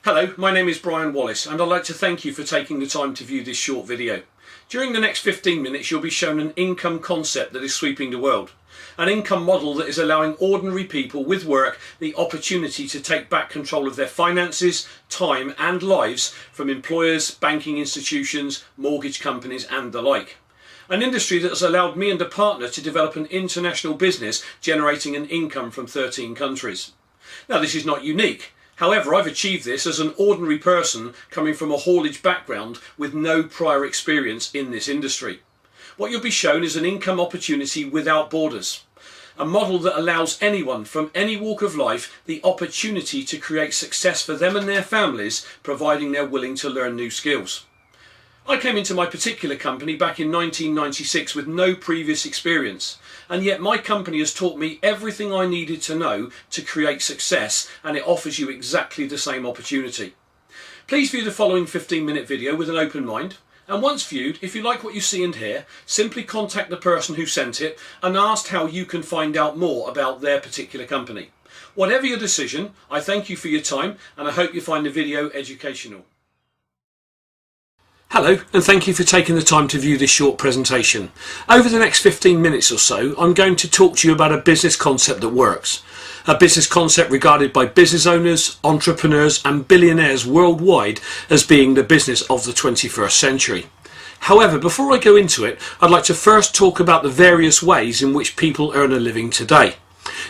Hello, my name is Brian Wallace and I'd like to thank you for taking the time to view this short video. During the next 15 minutes you'll be shown an income concept that is sweeping the world. An income model that is allowing ordinary people with work the opportunity to take back control of their finances, time and lives from employers, banking institutions, mortgage companies and the like. An industry that has allowed me and a partner to develop an international business generating an income from 13 countries. Now this is not unique. However, I've achieved this as an ordinary person coming from a haulage background with no prior experience in this industry. What you'll be shown is an income opportunity without borders. A model that allows anyone from any walk of life the opportunity to create success for them and their families, providing they're willing to learn new skills. I came into my particular company back in 1996 with no previous experience, and yet my company has taught me everything I needed to know to create success, and it offers you exactly the same opportunity. Please view the following 15-minute video with an open mind, and once viewed, if you like what you see and hear, simply contact the person who sent it and ask how you can find out more about their particular company. Whatever your decision, I thank you for your time and I hope you find the video educational. Hello and thank you for taking the time to view this short presentation. Over the next 15 minutes or so I'm going to talk to you about a business concept that works. A business concept regarded by business owners, entrepreneurs and billionaires worldwide as being the business of the 21st century. However, before I go into it, I'd like to first talk about the various ways in which people earn a living today.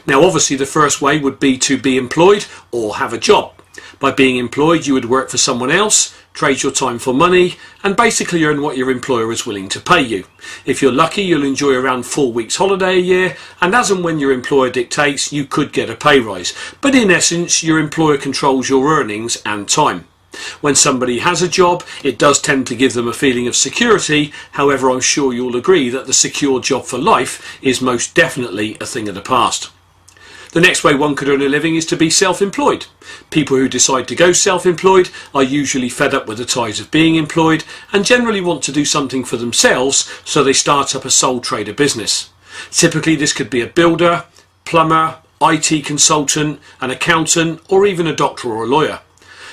Now obviously the first way would be to be employed or have a job. By being employed you would work for someone else, trade your time for money and basically earn what your employer is willing to pay you. If you're lucky you'll enjoy around 4 weeks holiday a year, and as and when your employer dictates you could get a pay rise, but in essence your employer controls your earnings and time. When somebody has a job it does tend to give them a feeling of security. However, I'm sure you'll agree that the secure job for life is most definitely a thing of the past. The next way one could earn a living is to be self-employed. People who decide to go self-employed are usually fed up with the ties of being employed and generally want to do something for themselves, so they start up a sole trader business. Typically this could be a builder, plumber, IT consultant, an accountant or even a doctor or a lawyer.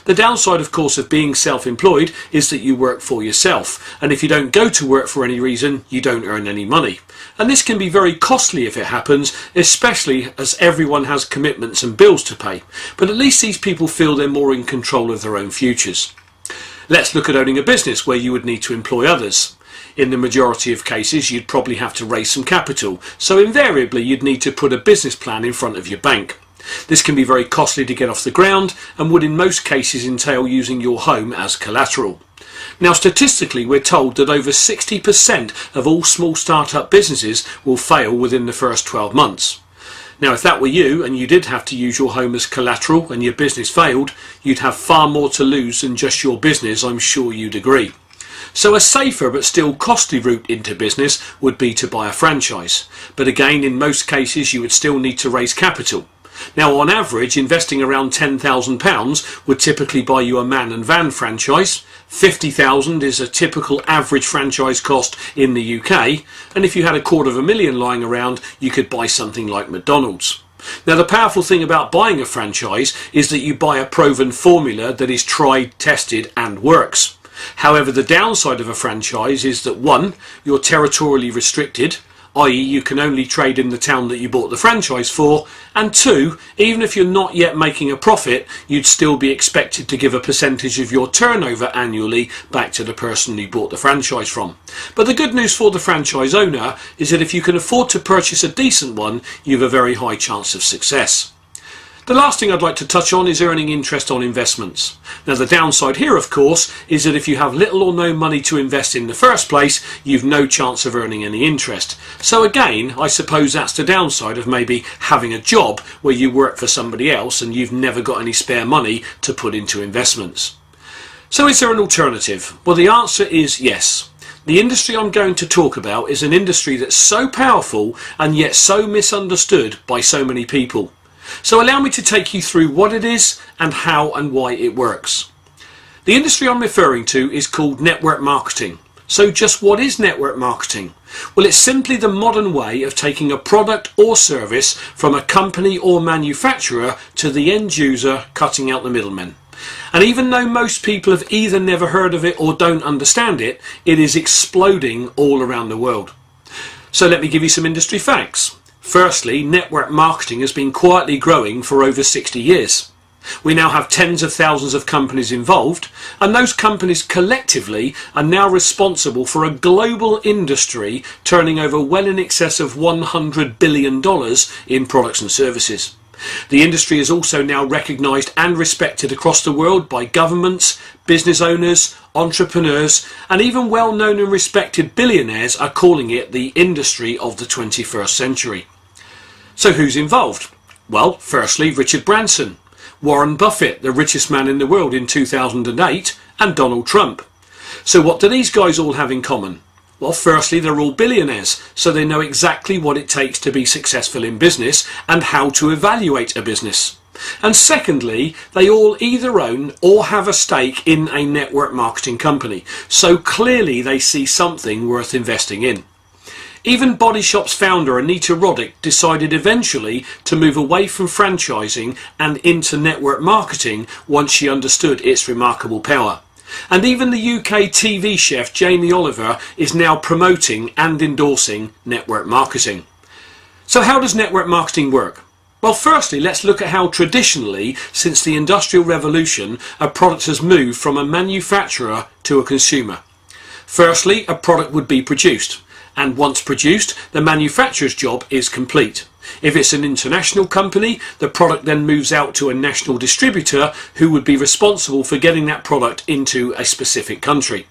The downside of course of being self-employed is that you work for yourself, and if you don't go to work for any reason you don't earn any money. And this can be very costly if it happens, especially as everyone has commitments and bills to pay, but at least these people feel they're more in control of their own futures. Let's look at owning a business where you would need to employ others. In the majority of cases you'd probably have to raise some capital, so invariably you'd need to put a business plan in front of your bank. This can be very costly to get off the ground and would in most cases entail using your home as collateral. Now statistically we're told that over 60% of all small start-up businesses will fail within the first 12 months. Now if that were you and you did have to use your home as collateral and your business failed, you'd have far more to lose than just your business, I'm sure you'd agree. So a safer but still costly route into business would be to buy a franchise, but again in most cases you would still need to raise capital. Now on average investing around £10,000 would typically buy you a man and van franchise. £50,000 is a typical average franchise cost in the UK, and if you had £250,000 lying around you could buy something like McDonald's. Now the powerful thing about buying a franchise is that you buy a proven formula that is tried, tested and works. However, the downside of a franchise is that 1, you're territorially restricted, i.e. you can only trade in the town that you bought the franchise for, and 2, even if you're not yet making a profit, you'd still be expected to give a percentage of your turnover annually back to the person you bought the franchise from. But the good news for the franchise owner is that if you can afford to purchase a decent one, you have a very high chance of success. The last thing I'd like to touch on is earning interest on investments. Now the downside here of course is that if you have little or no money to invest in the first place, you've no chance of earning any interest. So again, I suppose that's the downside of maybe having a job where you work for somebody else and you've never got any spare money to put into investments. So is there an alternative? Well, the answer is yes. The industry I'm going to talk about is an industry that's so powerful and yet so misunderstood by so many people. So allow me to take you through what it is and how and why it works. The industry I'm referring to is called network marketing. So just what is network marketing? Well, it's simply the modern way of taking a product or service from a company or manufacturer to the end user, cutting out the middlemen. And even though most people have either never heard of it or don't understand it, it is exploding all around the world. So let me give you some industry facts. Firstly, network marketing has been quietly growing for over 60 years. We now have tens of thousands of companies involved, and those companies collectively are now responsible for a global industry turning over well in excess of $100 billion in products and services. The industry is also now recognised and respected across the world by governments, business owners, entrepreneurs, and even well-known and respected billionaires are calling it the industry of the 21st century. So who's involved? Well, firstly, Richard Branson, Warren Buffett, the richest man in the world in 2008, and Donald Trump. So what do these guys all have in common? Well, firstly, they're all billionaires, so they know exactly what it takes to be successful in business and how to evaluate a business. And secondly, they all either own or have a stake in a network marketing company, so clearly they see something worth investing in. Even Body Shop's founder Anita Roddick decided eventually to move away from franchising and into network marketing once she understood its remarkable power. And even the UK TV chef Jamie Oliver is now promoting and endorsing network marketing. So how does network marketing work? Well, firstly, let's look at how traditionally, since the Industrial Revolution, a product has moved from a manufacturer to a consumer. Firstly, a product would be produced. And once produced, the manufacturer's job is complete. If it's an international company, the product then moves out to a national distributor who would be responsible for getting that product into a specific country.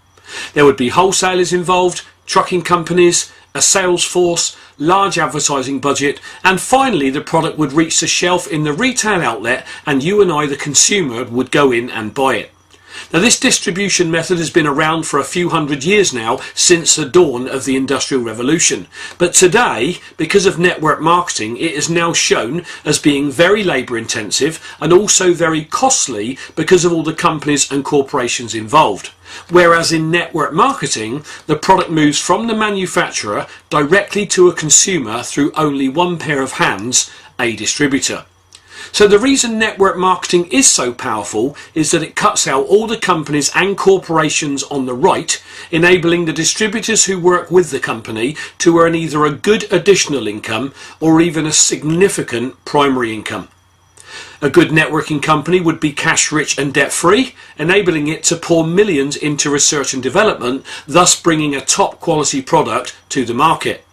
There would be wholesalers involved, trucking companies, a sales force, large advertising budget, and finally the product would reach the shelf in the retail outlet and you and I, the consumer, would go in and buy it. Now, this distribution method has been around for a few hundred years now, since the dawn of the Industrial Revolution. But today, because of network marketing, it is now shown as being very labour intensive and also very costly because of all the companies and corporations involved. Whereas in network marketing, the product moves from the manufacturer directly to a consumer through only one pair of hands, a distributor. So the reason network marketing is so powerful is that it cuts out all the companies and corporations on the right, enabling the distributors who work with the company to earn either a good additional income or even a significant primary income. A good networking company would be cash rich and debt free, enabling it to pour millions into research and development, thus bringing a top quality product to the market.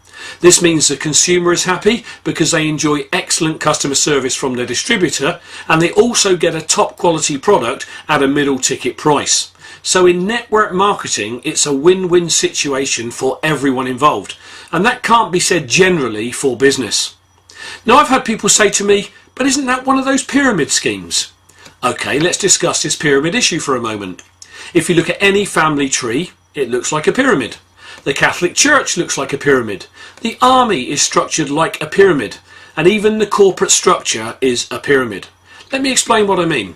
This means the consumer is happy because they enjoy excellent customer service from their distributor, and they also get a top quality product at a middle ticket price. So in network marketing, it's a win-win situation for everyone involved, and that can't be said generally for business. Now, I've had people say to me, but isn't that one of those pyramid schemes? Okay, let's discuss this pyramid issue for a moment. If you look at any family tree, it looks like a pyramid. The Catholic Church looks like a pyramid. The army is structured like a pyramid. And even the corporate structure is a pyramid. Let me explain what I mean.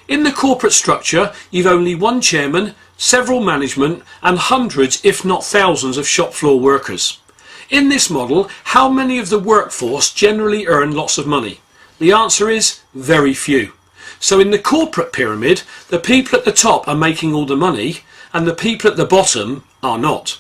In the corporate structure, you've only one chairman, several management, and hundreds, if not thousands, of shop floor workers. In this model, how many of the workforce generally earn lots of money? The answer is very few. So in the corporate pyramid, the people at the top are making all the money, and the people at the bottom are not.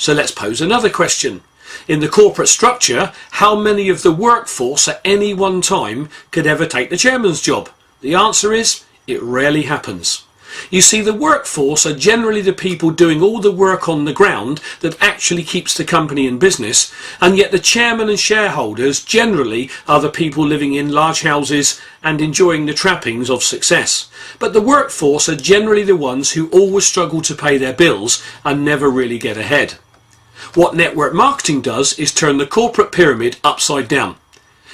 So let's pose another question. In the corporate structure, how many of the workforce at any one time could ever take the chairman's job? The answer is, it rarely happens. You see, the workforce are generally the people doing all the work on the ground that actually keeps the company in business, and yet the chairman and shareholders generally are the people living in large houses and enjoying the trappings of success. But the workforce are generally the ones who always struggle to pay their bills and never really get ahead. What network marketing does is turn the corporate pyramid upside down.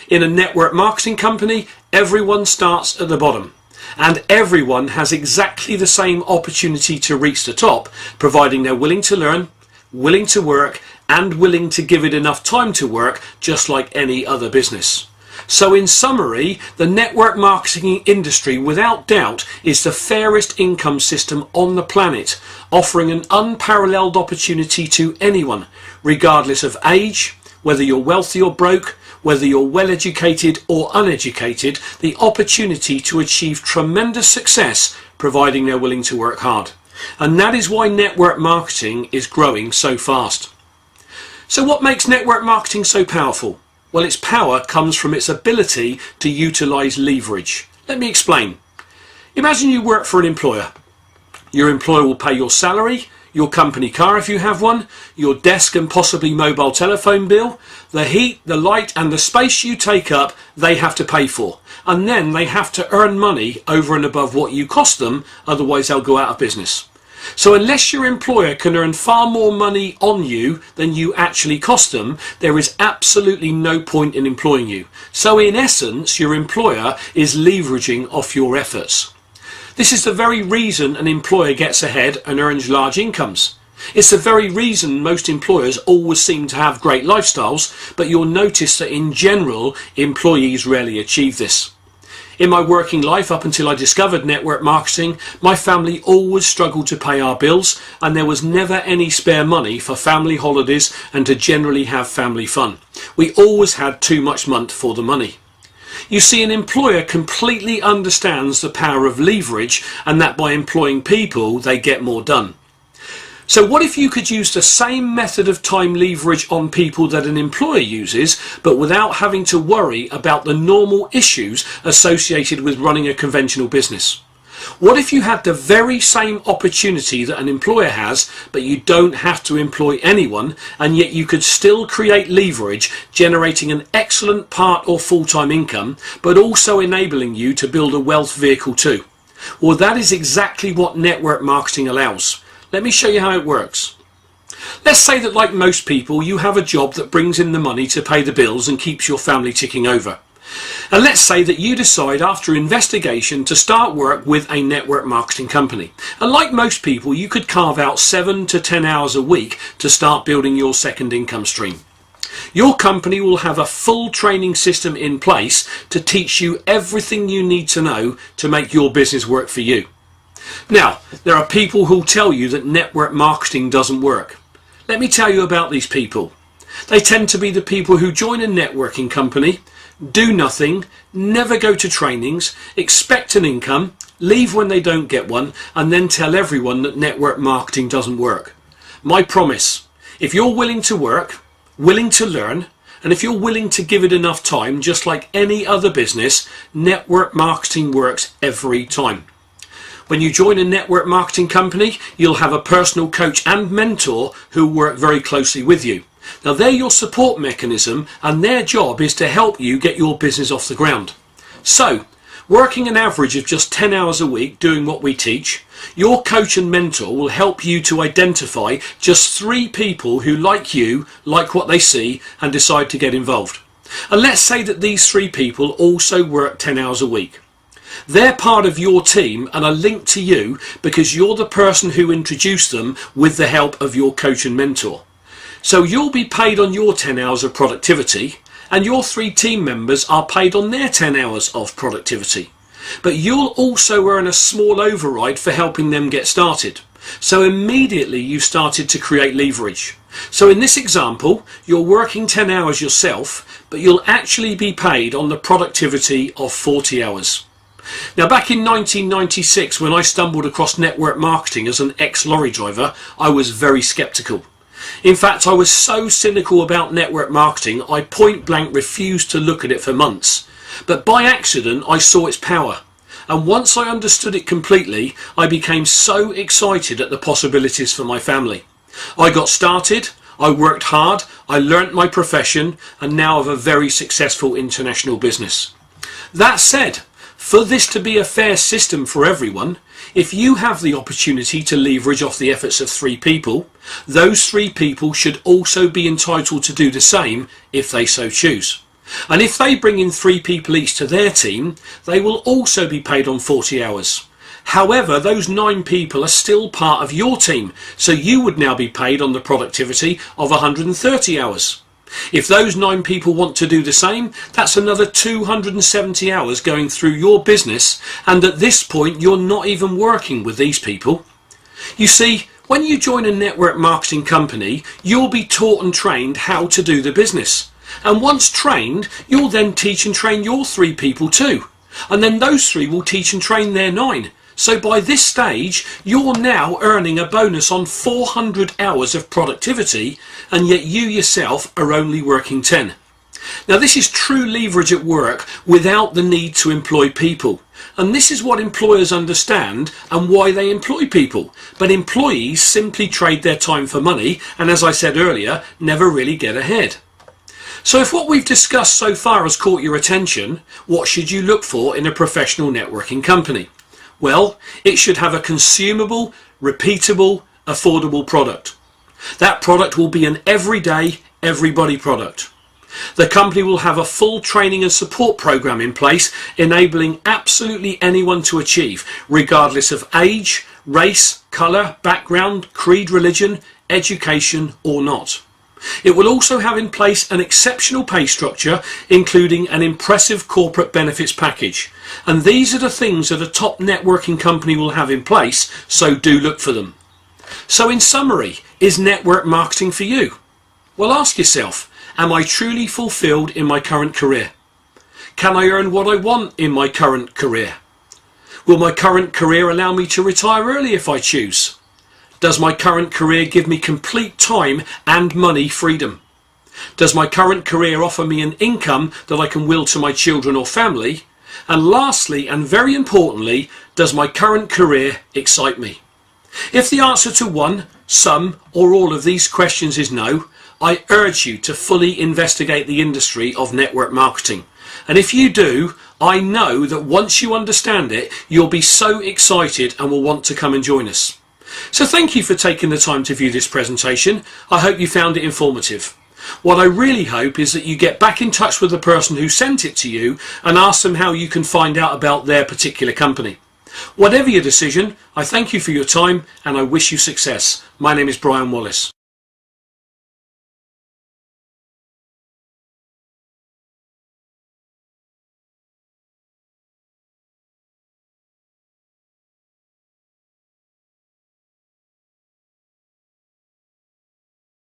In a network marketing company, everyone starts at the bottom, and everyone has exactly the same opportunity to reach the top, providing they're willing to learn, willing to work, and willing to give it enough time to work, just like any other business. So in summary, the network marketing industry without doubt is the fairest income system on the planet, offering an unparalleled opportunity to anyone, regardless of age, whether you're wealthy or broke, whether you're well educated or uneducated, the opportunity to achieve tremendous success providing they're willing to work hard. And that is why network marketing is growing so fast. So what makes network marketing so powerful? Well, its power comes from its ability to utilize leverage. Let me explain. Imagine you work for an employer. Your employer will pay your salary, your company car if you have one, your desk and possibly mobile telephone bill, the heat, the light and the space you take up, they have to pay for. And then they have to earn money over and above what you cost them, otherwise they'll go out of business. So unless your employer can earn far more money on you than you actually cost them, there is absolutely no point in employing you. So in essence, your employer is leveraging off your efforts. This is the very reason an employer gets ahead and earns large incomes. It's the very reason most employers always seem to have great lifestyles, but you'll notice that in general, employees rarely achieve this. In my working life, up until I discovered network marketing, my family always struggled to pay our bills, and there was never any spare money for family holidays and to generally have family fun. We always had too much money for the money. You see, an employer completely understands the power of leverage and that by employing people, they get more done. So what if you could use the same method of time leverage on people that an employer uses, but without having to worry about the normal issues associated with running a conventional business? What if you had the very same opportunity that an employer has, but you don't have to employ anyone, and yet you could still create leverage, generating an excellent part or full-time income, but also enabling you to build a wealth vehicle too? Well, that is exactly what network marketing allows. Let me show you how it works. Let's say that, like most people, you have a job that brings in the money to pay the bills and keeps your family ticking over. And let's say that you decide after investigation to start work with a network marketing company. And like most people, you could carve out 7 to 10 hours a week to start building your second income stream. Your company will have a full training system in place to teach you everything you need to know to make your business work for you. Now, there are people who tell you that network marketing doesn't work. Let me tell you about these people. They tend to be the people who join a networking company, do nothing, never go to trainings, expect an income, leave when they don't get one, and then tell everyone that network marketing doesn't work. My promise, if you're willing to work, willing to learn, and if you're willing to give it enough time, just like any other business, network marketing works every time. When you join a network marketing company, you'll have a personal coach and mentor who work very closely with you. Now, they're your support mechanism, and their job is to help you get your business off the ground. So, working an average of just 10 hours a week doing what we teach, your coach and mentor will help you to identify just 3 people who, like you, like what they see and decide to get involved. And let's say that these 3 people also work 10 hours a week. They're part of your team and are linked to you because you're the person who introduced them with the help of your coach and mentor. So you'll be paid on your 10 hours of productivity, and your 3 team members are paid on their 10 hours of productivity. But you'll also earn a small override for helping them get started. So immediately you started to create leverage. So in this example, you're working 10 hours yourself, but you'll actually be paid on the productivity of 40 hours. Now, back in 1996, when I stumbled across network marketing as an ex-lorry driver, I was very skeptical. In fact, I was so cynical about network marketing, I point blank refused to look at it for months. But by accident, I saw its power. And once I understood it completely, I became so excited at the possibilities for my family. I got started, I worked hard, I learnt my profession, and now have a very successful international business. That said, for this to be a fair system for everyone, if you have the opportunity to leverage off the efforts of 3 people, those 3 people should also be entitled to do the same if they so choose. And if they bring in 3 people each to their team, they will also be paid on 40 hours. However, those 9 people are still part of your team, so you would now be paid on the productivity of 130 hours. If those 9 people want to do the same, that's another 270 hours going through your business, and at this point you're not even working with these people. You see, when you join a network marketing company, you'll be taught and trained how to do the business. And once trained, you'll then teach and train your 3 people too. And then those 3 will teach and train their 9. So by this stage, you're now earning a bonus on 400 hours of productivity, and yet you yourself are only working 10. Now this is true leverage at work without the need to employ people. And this is what employers understand and why they employ people. But employees simply trade their time for money, and as I said earlier, never really get ahead. So if what we've discussed so far has caught your attention, what should you look for in a professional networking company? Well, it should have a consumable, repeatable, affordable product. That product will be an everyday, everybody product. The company will have a full training and support program in place, enabling absolutely anyone to achieve, regardless of age, race, colour, background, creed, religion, education or not. It will also have in place an exceptional pay structure, including an impressive corporate benefits package. And these are the things that a top networking company will have in place, so do look for them. So in summary, is network marketing for you? Well, ask yourself, am I truly fulfilled in my current career? Can I earn what I want in my current career? Will my current career allow me to retire early if I choose? Does my current career give me complete time and money freedom? Does my current career offer me an income that I can will to my children or family? And lastly, and very importantly, does my current career excite me? If the answer to one, some, or all of these questions is no, I urge you to fully investigate the industry of network marketing. And if you do, I know that once you understand it, you'll be so excited and will want to come and join us. So thank you for taking the time to view this presentation. I hope you found it informative. What I really hope is that you get back in touch with the person who sent it to you and ask them how you can find out about their particular company. Whatever your decision, I thank you for your time and I wish you success. My name is Brian Wallace.